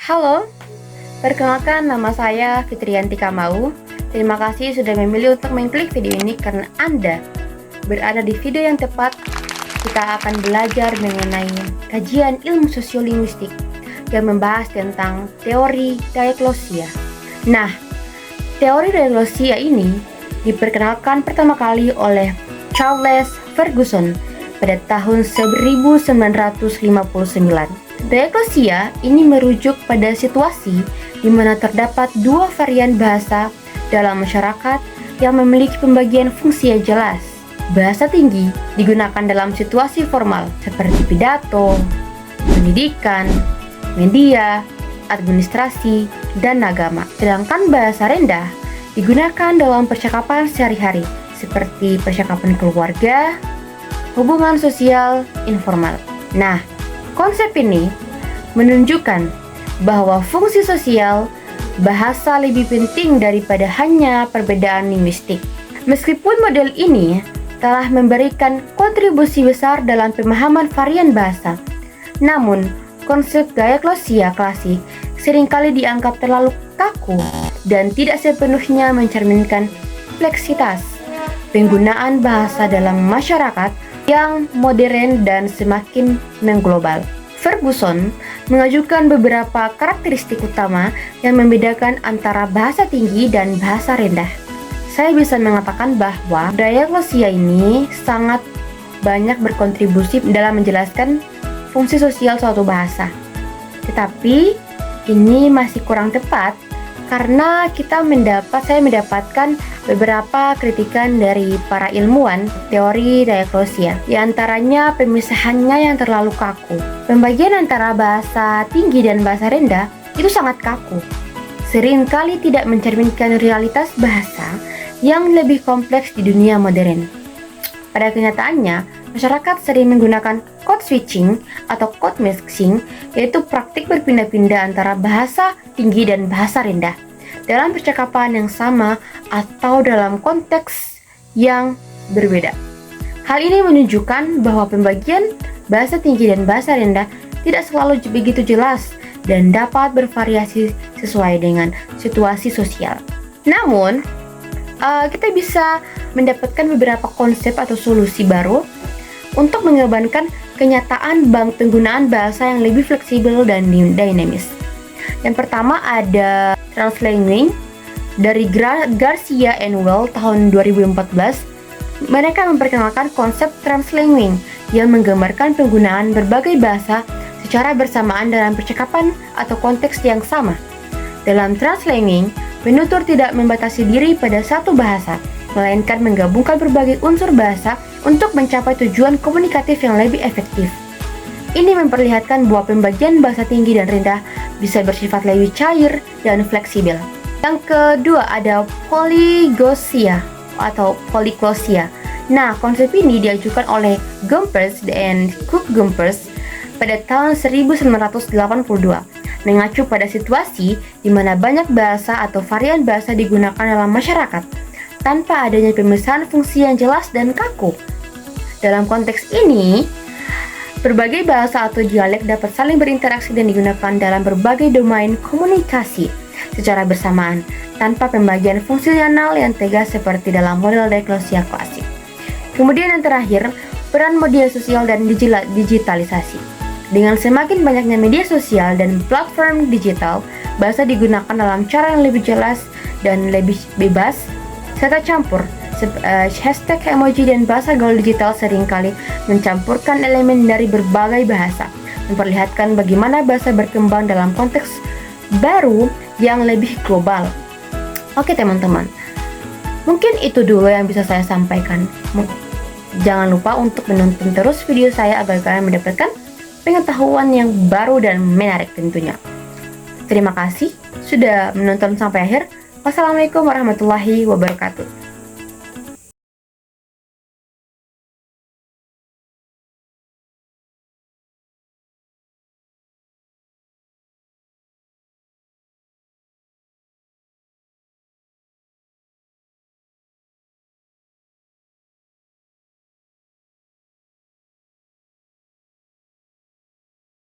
Halo, perkenalkan nama saya Fitriyanti Kamau. Terima kasih sudah memilih untuk mengklik video ini karena Anda berada di video yang tepat. Kita akan belajar mengenai kajian ilmu sosiolinguistik yang membahas tentang teori diagnosia. Nah, teori diagnosia ini diperkenalkan pertama kali oleh Charles Ferguson pada tahun 1959. Diagnosia ini merujuk pada situasi di mana terdapat dua varian bahasa dalam masyarakat yang memiliki pembagian fungsi yang jelas. Bahasa tinggi digunakan dalam situasi formal seperti pidato, pendidikan, media, administrasi, dan agama. Sedangkan bahasa rendah digunakan dalam percakapan sehari-hari seperti percakapan keluarga, hubungan sosial informal. Nah, konsep ini menunjukkan bahwa fungsi sosial bahasa lebih penting daripada hanya perbedaan linguistik. Meskipun model ini telah memberikan kontribusi besar dalam pemahaman varian bahasa, namun konsep diagnosia klasik seringkali dianggap terlalu kaku dan tidak sepenuhnya mencerminkan kompleksitas penggunaan bahasa dalam masyarakat yang modern dan semakin mengglobal. Ferguson mengajukan beberapa karakteristik utama yang membedakan antara bahasa tinggi dan bahasa rendah. Saya bisa mengatakan bahwa diagnosia ini sangat banyak berkontribusi dalam menjelaskan fungsi sosial suatu bahasa. Tetapi ini masih kurang tepat karena saya mendapatkan beberapa kritikan dari para ilmuwan teori diagnosia. Di antaranya pemisahannya yang terlalu kaku. Pembagian antara bahasa tinggi dan bahasa rendah itu sangat kaku. Seringkali tidak mencerminkan realitas bahasa yang lebih kompleks di dunia modern. Pada kenyataannya, masyarakat sering menggunakan code switching atau code mixing, yaitu praktik berpindah-pindah antara bahasa tinggi dan bahasa rendah dalam percakapan yang sama atau dalam konteks yang berbeda. Hal ini menunjukkan bahwa pembagian bahasa tinggi dan bahasa rendah tidak selalu begitu jelas dan dapat bervariasi sesuai dengan situasi sosial. Namun, kita bisa mendapatkan beberapa konsep atau solusi baru untuk mengedepankan kenyataan penggunaan bahasa yang lebih fleksibel dan dinamis. Yang pertama ada Translanguing dari Garcia and Well tahun 2014. Mereka memperkenalkan konsep translanguing yang menggambarkan penggunaan berbagai bahasa secara bersamaan dalam percakapan atau konteks yang sama. Dalam translanguing, penutur tidak membatasi diri pada satu bahasa, melainkan menggabungkan berbagai unsur bahasa untuk mencapai tujuan komunikatif yang lebih efektif. Ini memperlihatkan bahwa pembagian bahasa tinggi dan rendah bisa bersifat lebih cair dan fleksibel. Yang kedua ada polyglosia atau polyglosia. Nah, konsep ini diajukan oleh Gompers dan Cook-Gompers pada tahun 1982, mengacu pada situasi di mana banyak bahasa atau varian bahasa digunakan dalam masyarakat tanpa adanya pemisahan fungsi yang jelas dan kaku. Dalam konteks ini, berbagai bahasa atau dialek dapat saling berinteraksi dan digunakan dalam berbagai domain komunikasi secara bersamaan tanpa pembagian fungsional yang tegas seperti dalam model diagnosia klasik. Kemudian yang terakhir, peran media sosial dan digitalisasi. Dengan semakin banyaknya media sosial dan platform digital, bahasa digunakan dalam cara yang lebih jelas dan lebih bebas serta campur. Hashtag emoji dan bahasa gaul digital seringkali mencampurkan elemen dari berbagai bahasa, memperlihatkan bagaimana bahasa berkembang dalam konteks baru yang lebih global. Oke teman-teman, mungkin itu dulu yang bisa saya sampaikan. Jangan lupa untuk menonton terus video saya agar kalian mendapatkan pengetahuan yang baru dan menarik tentunya. Terima kasih sudah menonton sampai akhir. Wassalamualaikum warahmatullahi wabarakatuh.